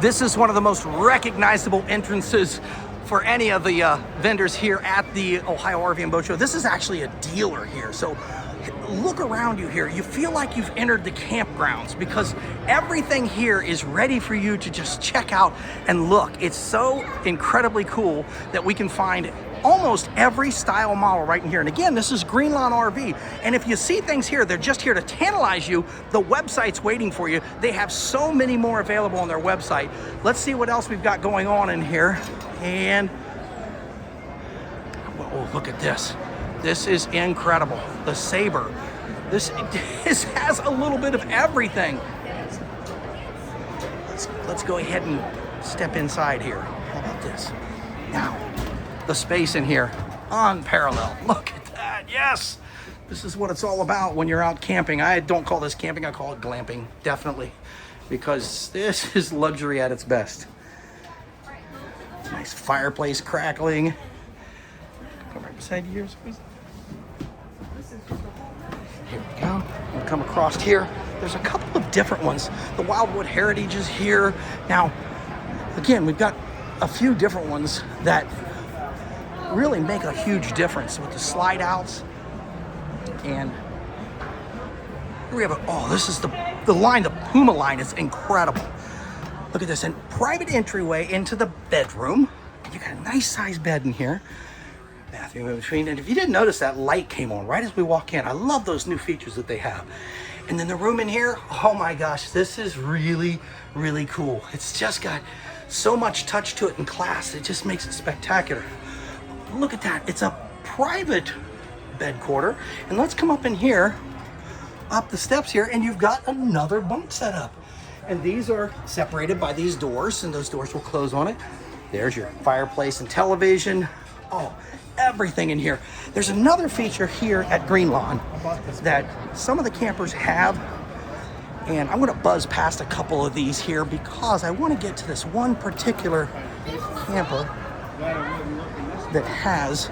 This is one of the most recognizable entrances for any of the vendors here at the Ohio RV and Boat Show. This is actually a dealer here. So look around you here. You feel like you've entered the campgrounds because everything here is ready for you to just check out and look. It's so incredibly cool that we can find almost every style model right in here. And again, this is Greenlawn RV. And if you see things here, they're just here to tantalize you. The website's waiting for you. They have so many more available on their website. Let's see what else we've got going on in here. And oh, look at this. This is incredible. The Sabre. This has a little bit of everything. Let's go ahead and step inside here. How about this? Now, the space in here, unparalleled. Look at that, yes. This is what it's all about when you're out camping. I don't call this camping, I call it glamping, definitely. Because this is luxury at its best. Nice fireplace crackling. Come right beside you here, squeeze. Here we go. We'll come across here. There's a couple of different ones. The Wildwood Heritage is here. Now, again, we've got a few different ones that really make a huge difference with the slide outs. And here we have this is the line, the Puma line is incredible. Look at this, and private entryway into the bedroom. You got a nice sized bed in here. Bathroom in between, and if you didn't notice, that light came on right as we walk in. I love those new features that they have. And then the room in here, oh my gosh, this is really, really cool. It's just got so much touch to it and class. It just makes it spectacular. Look at that, it's a private bed quarter. And let's come up in here, up the steps here, and you've got another bunk set up. And these are separated by these doors, and those doors will close on it. There's your fireplace and television. Oh, everything in here. There's another feature here at Greenlawn that some of the campers have, and I'm gonna buzz past a couple of these here because I wanna get to this one particular camper that has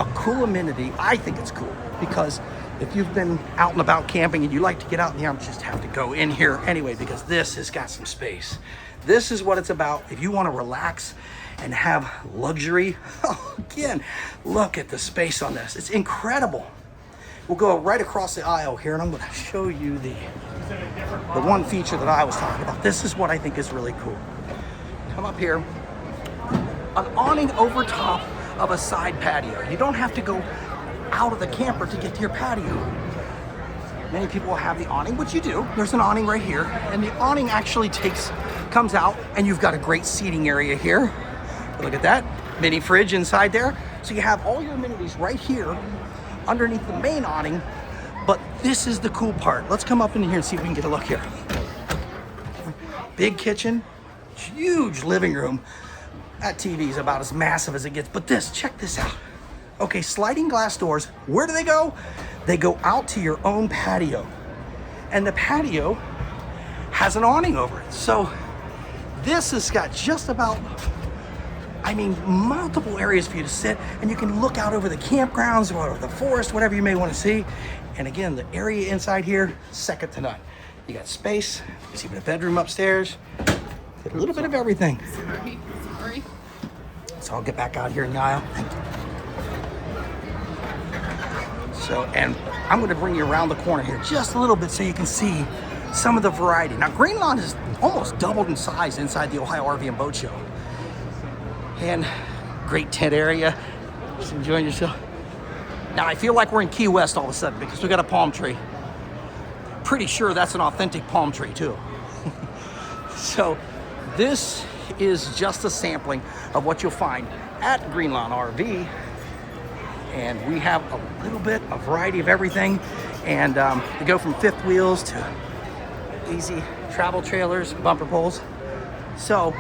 a cool amenity. I think it's cool because if you've been out and about camping and you like to get out in the arms, just have to go in here anyway because this has got some space. This is what it's about. If you want to relax and have luxury, again, look at the space on this. It's incredible. We'll go right across the aisle here and I'm going to show you the one feature that I was talking about. This is what I think is really cool. Come up here. An awning over top of a side patio. You don't have to go out of the camper to get to your patio. Many people have the awning, which you do. There's an awning right here, and the awning actually comes out, and you've got a great seating area here. Look at that, mini fridge inside there. So you have all your amenities right here underneath the main awning, but this is the cool part. Let's come up in here and see if we can get a look here. Big kitchen, huge living room. That TV is about as massive as it gets, but check this out. Okay, sliding glass doors, where do they go? They go out to your own patio. And the patio has an awning over it. So this has got just about, multiple areas for you to sit, and you can look out over the campgrounds or the forest, whatever you may want to see. And again, the area inside here, second to none. You got space, you see the bedroom upstairs, a little bit of everything. Sorry. So I'll get back out here in the aisle. Thank you. So, and I'm going to bring you around the corner here just a little bit so you can see some of the variety. Now, Greenlawn has almost doubled in size inside the Ohio RV and Boat Show. And great tent area, just enjoying yourself. Now, I feel like we're in Key West all of a sudden because we got a palm tree. Pretty sure that's an authentic palm tree too. So this is just a sampling of what you'll find at Greenlawn RV. And we have a little bit, a variety of everything. And we go from fifth wheels to easy travel trailers, bumper poles. So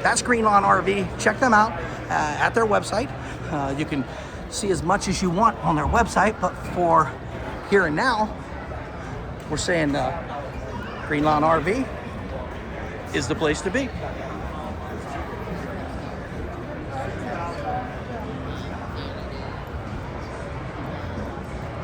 that's Greenlawn RV. Check them out at their website. You can see as much as you want on their website, but for here and now, we're saying Greenlawn RV is the place to be.